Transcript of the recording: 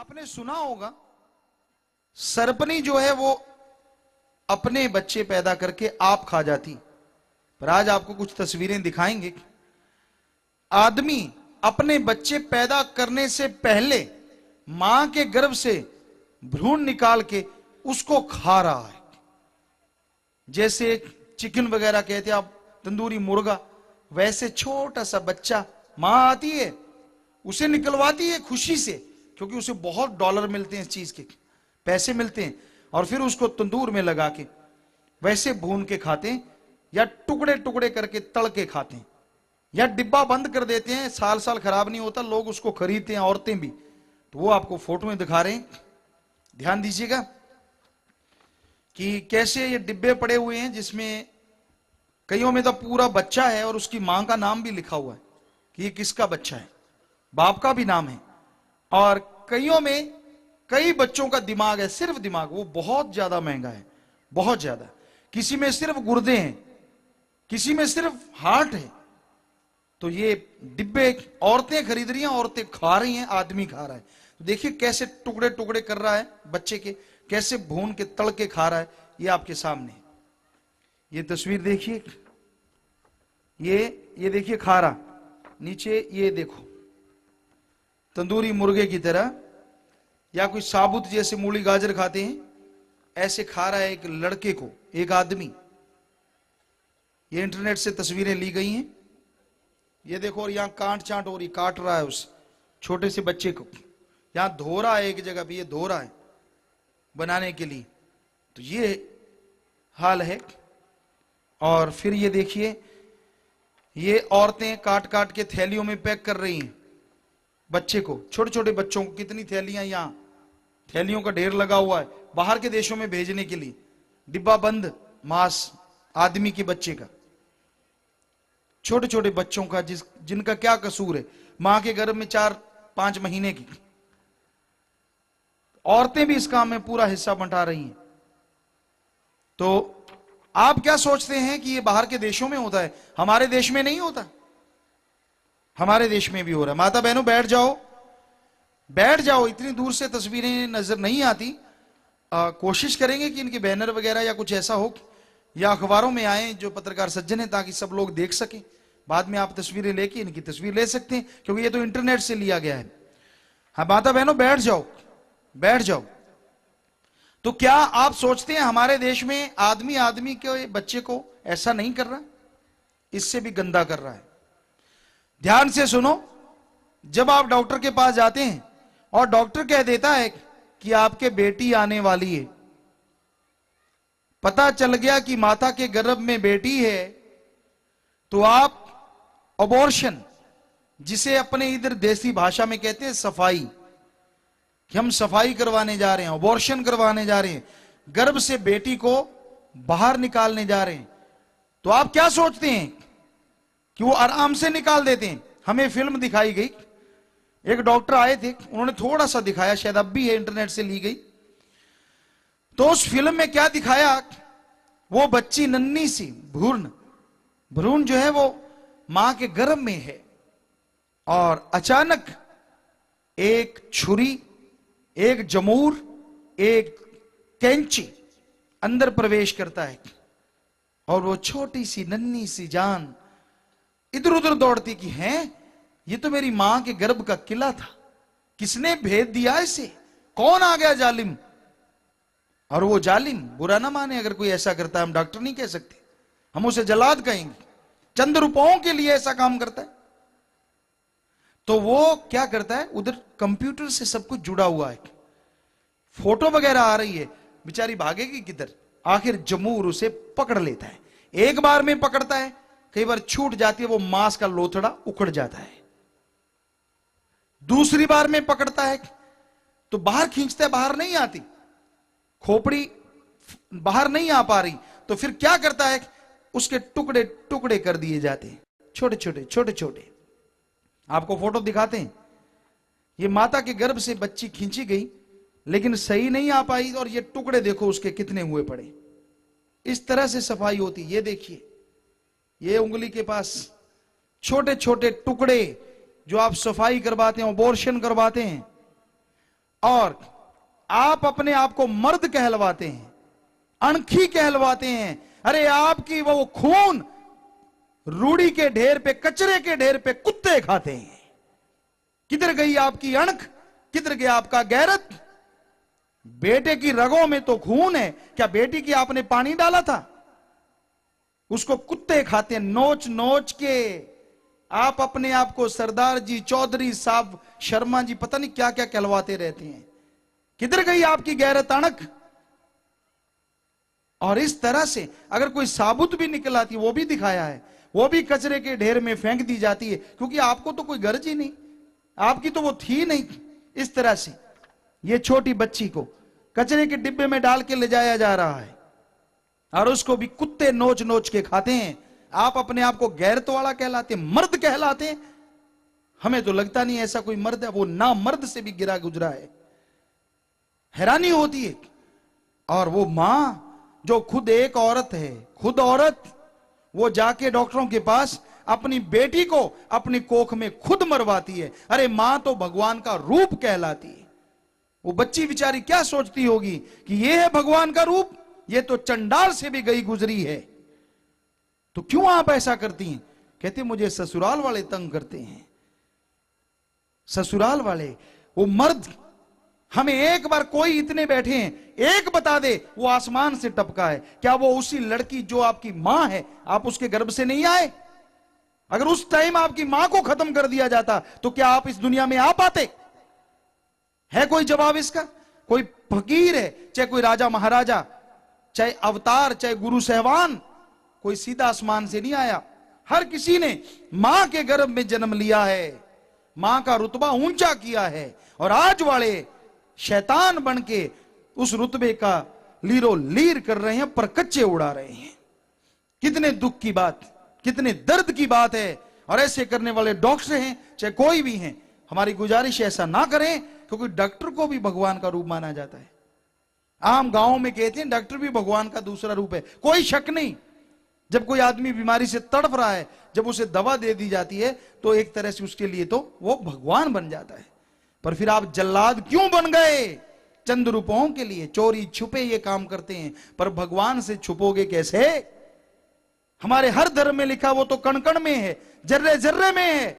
आपने सुना होगा सरपनी जो है वो अपने बच्चे पैदा करके आप खा जाती, पर आज आपको कुछ तस्वीरें दिखाएंगे। आदमी अपने बच्चे पैदा करने से पहले मां के गर्भ से भ्रूण निकाल के उसको खा रहा है। जैसे चिकन वगैरह कहते हैं आप, तंदूरी मुर्गा, वैसे छोटा सा बच्चा मां आती है, उसे निकलवाती है खुशी से, क्योंकि उसे बहुत डॉलर मिलते हैं, इस चीज के पैसे मिलते हैं, और फिर उसको तंदूर में लगा के वैसे भून के खाते हैं, या टुकड़े टुकड़े करके तल के खाते हैं, या डिब्बा बंद कर देते हैं, साल साल खराब नहीं होता, लोग उसको खरीदते हैं, औरतें भी। तो वो आपको फोटो में दिखा रहे हैं, ध्यान दीजिएगा कि कैसे ये डिब्बे पड़े हुए हैं, जिसमें कईयों में तो पूरा बच्चा है और उसकी मां का नाम भी लिखा हुआ है कि ये किसका बच्चा है, बाप का भी नाम है। और कईयों में कई बच्चों का दिमाग है, सिर्फ दिमाग, वो बहुत ज्यादा महंगा है, बहुत ज्यादा। किसी में सिर्फ गुर्दे हैं, किसी में सिर्फ हार्ट है। तो ये डिब्बे औरतें खरीद रही हैं, औरतें खा रही हैं, आदमी खा रहा है। तो देखिए कैसे टुकड़े टुकड़े कर रहा है बच्चे के, कैसे भून के तल के खा रहा है, ये आपके सामने। ये तस्वीर देखिए, ये देखिए खा रहा, नीचे ये देखो तंदूरी मुर्गे की तरह, या कोई साबुत जैसे मूली गाजर खाते हैं, ऐसे खा रहा है एक लड़के को, एक आदमी। ये इंटरनेट से तस्वीरें ली गई हैं, ये देखो, और यहां काट चाट हो रही, काट रहा है उस छोटे से बच्चे को, यहां धो रहा है, एक जगह पे ये धो रहा है बनाने के लिए। तो ये हाल है। और फिर ये देखिए, ये औरतें काट काट के थैलियों में पैक कर रही हैं बच्चे को, छोटे छोटे बच्चों को। कितनी थैलियां, यहां थैलियों का ढेर लगा हुआ है, बाहर के देशों में भेजने के लिए, डिब्बा बंद मांस आदमी के बच्चे का, छोटे छोटे बच्चों का, जिनका क्या कसूर है, मां के गर्भ में 4-5 महीने की। औरतें भी इस काम में पूरा हिस्सा बंटा रही हैं। तो आप क्या सोचते हैं कि ये बाहर के देशों में होता है, हमारे देश में नहीं होता? हमारे देश में भी हो रहा है। माता बहनों बैठ जाओ, बैठ जाओ, इतनी दूर से तस्वीरें नजर नहीं आती। कोशिश करेंगे कि इनके बैनर वगैरह या कुछ ऐसा हो, या अखबारों में आए जो पत्रकार सज्जन है, ताकि सब लोग देख सकें। बाद में आप तस्वीरें लेके इनकी तस्वीर ले सकते हैं, क्योंकि ये तो इंटरनेट से लिया गया है। हाँ माता बहनों बैठ जाओ, बैठ जाओ। तो क्या आप सोचते हैं हमारे देश में आदमी आदमी के बच्चे को ऐसा नहीं कर रहा? इससे भी गंदा कर रहा है। ध्यान से सुनो, जब आप डॉक्टर के पास जाते हैं और डॉक्टर कह देता है कि आपके बेटी आने वाली है, पता चल गया कि माता के गर्भ में बेटी है, तो आप अबॉर्शन, जिसे अपने इधर देसी भाषा में कहते हैं सफाई, कि हम सफाई करवाने जा रहे हैं, अबॉर्शन करवाने जा रहे हैं, गर्भ से बेटी को बाहर निकालने जा रहे हैं, तो आप क्या सोचते हैं कि वो आराम से निकाल देते हैं? हमें फिल्म दिखाई गई, एक डॉक्टर आए थे, उन्होंने थोड़ा सा दिखाया, शायद अब भी है, इंटरनेट से ली गई। तो उस फिल्म में क्या दिखाया, वो बच्ची नन्ही सी भ्रूण जो है वो मां के गर्भ में है, और अचानक एक छुरी, एक जमूर, एक कैंची अंदर प्रवेश करता है, और वो छोटी सी नन्ही सी जान इधर उधर दौड़ती कि हैं, ये तो मेरी मां के गर्भ का किला था, किसने भेद दिया इसे, कौन आ गया जालिम? और वो जालिम, बुरा ना माने अगर कोई ऐसा करता है, हम डॉक्टर नहीं कह सकते, हम उसे जलाद कहेंगे, चंद रुपयों के लिए ऐसा काम करता है। तो वो क्या करता है, उधर कंप्यूटर से सब कुछ जुड़ा हुआ है, फोटो वगैरह आ रही है, बेचारी भागेगी किधर? आखिर जमूर उसे पकड़ लेता है। एक बार में पकड़ता है, कई बार छूट जाती है, वो मांस का लोथड़ा उखड़ जाता है। दूसरी बार में पकड़ता है तो बाहर खींचता है, बाहर नहीं आती, खोपड़ी बाहर नहीं आ पा रही, तो फिर क्या करता है, उसके टुकड़े टुकड़े कर दिए जाते हैं, छोटे छोटे छोटे छोटे। आपको फोटो दिखाते हैं, ये माता के गर्भ से बच्ची खींची गई, लेकिन सही नहीं आ पाई, और ये टुकड़े देखो उसके कितने हुए पड़े। इस तरह से सफाई होती। ये देखिए, ये उंगली के पास छोटे छोटे टुकड़े जो आप सफाई करवाते हैं, अबॉर्शन करवाते हैं, और आप अपने आप को मर्द कहलवाते हैं, अणखी कहलवाते हैं। अरे आपकी वो खून रूढ़ी के ढेर पे, कचरे के ढेर पे कुत्ते खाते हैं। किधर गई आपकी अणख, किधर गया आपका गैरत? बेटे की रगों में तो खून है, क्या बेटी की आपने पानी डाला था? उसको कुत्ते खाते हैं नोच नोच के। आप अपने आप को सरदार जी, चौधरी साहब, शर्मा जी, पता नहीं क्या क्या कहलवाते रहते हैं। किधर गई आपकी गैरत, अणख? और इस तरह से अगर कोई साबुत भी निकल आती, वो भी दिखाया है, वो भी कचरे के ढेर में फेंक दी जाती है, क्योंकि आपको तो कोई गर्ज ही नहीं, आपकी तो वो थी नहीं। इस तरह से ये छोटी बच्ची को कचरे के डिब्बे में डाल के ले जाया जा रहा है और उसको भी कुत्ते नोच नोच के खाते हैं। आप अपने आप को गैरत वाला कहलाते हैं, मर्द कहलाते हैं। हमें तो लगता नहीं ऐसा कोई मर्द है, वो ना मर्द से भी गिरा गुजरा है। हैरानी होती है। और वो मां जो खुद एक औरत है, खुद औरत, वो जाके डॉक्टरों के पास अपनी बेटी को अपनी कोख में खुद मरवाती है। अरे मां तो भगवान का रूप कहलाती है। वो बच्ची बेचारी क्या सोचती होगी कि ये है भगवान का रूप, ये तो चंडाल से भी गई गुजरी है। तो क्यों आप ऐसा करती हैं? कहते मुझे ससुराल वाले तंग करते हैं। ससुराल वाले, वो मर्द, हमें एक बार कोई इतने बैठे हैं, एक बता दे वो आसमान से टपका है, क्या वो उसी लड़की जो आपकी मां है, आप उसके गर्भ से नहीं आए? अगर उस टाइम आपकी मां को खत्म कर दिया जाता तो क्या आप इस दुनिया में आ पाते? है कोई जवाब इसका? कोई फकीर है, चाहे कोई राजा महाराजा, चाहे अवतार, चाहे गुरु सहवान, कोई सीधा आसमान से नहीं आया। हर किसी ने मां के गर्भ में जन्म लिया है, मां का रुतबा ऊंचा किया है। और आज वाले शैतान बन के उस रुतबे का लीरो लीर कर रहे हैं, पर कच्चे उड़ा रहे हैं। कितने दुख की बात, कितने दर्द की बात है। और ऐसे करने वाले डॉक्टर हैं, चाहे कोई भी हैं, हमारी गुजारिश ऐसा ना करें, क्योंकि डॉक्टर को भी भगवान का रूप माना जाता है। आम गांवों में कहते हैं डॉक्टर भी भगवान का दूसरा रूप है, कोई शक नहीं। जब कोई आदमी बीमारी से तड़प रहा है, जब उसे दवा दे दी जाती है, तो एक तरह से उसके लिए तो वो भगवान बन जाता है। पर फिर आप जल्लाद क्यों बन गए? चंद रुपयों के लिए चोरी छुपे ये काम करते हैं, पर भगवान से छुपोगे कैसे? हमारे हर धर्म में लिखा वो तो कण कण में है, जर्रे जर्रे में है।